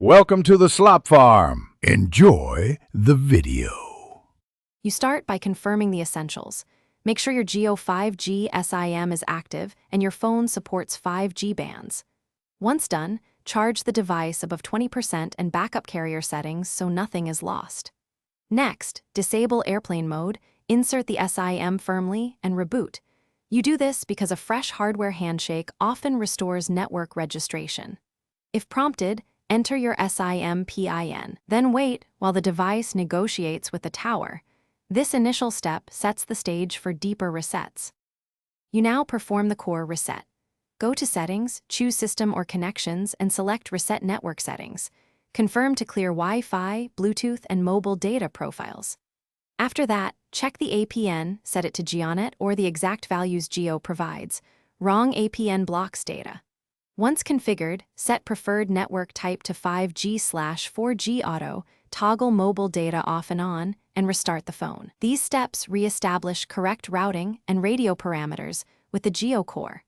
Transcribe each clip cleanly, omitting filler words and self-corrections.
Welcome to the Slop Farm. Enjoy the video. You start by confirming the essentials. Make sure your Jio 5G SIM is active and your phone supports 5G bands. Once done, charge the device above 20% and backup carrier settings so nothing is lost. Next, disable airplane mode, insert the SIM firmly, and reboot. You do this because a fresh hardware handshake often restores network registration. If prompted, enter your SIM PIN. Then wait while the device negotiates with the tower. This initial step sets the stage for deeper resets. You now perform the core reset. Go to Settings, choose System or Connections, and select Reset Network Settings. Confirm to clear Wi-Fi, Bluetooth, and mobile data profiles. After that, check the APN, set it to GeoNet or the exact values Jio provides. Wrong APN blocks data. Once configured, set preferred network type to 5G/4G auto, toggle mobile data off and on, and restart the phone. These steps re-establish correct routing and radio parameters with the Jio core.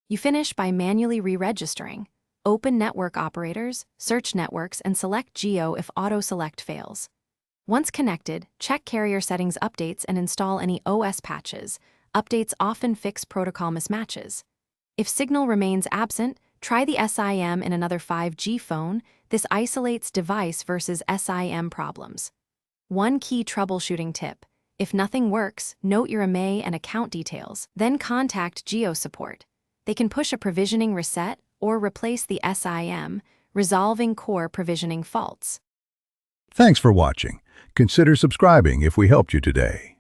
You finish by manually re-registering. Open Network Operators, search Networks, and select Jio if auto-select fails. Once connected, check carrier settings updates and install any OS patches. Updates often fix protocol mismatches. If signal remains absent, try the SIM in another 5G phone. This isolates device versus SIM problems. One key troubleshooting tip: if nothing works, note your IMEI and account details. Then contact Jio support. They can push a provisioning reset or replace the SIM, resolving core provisioning faults. Thanks for watching. Consider subscribing if we helped you today.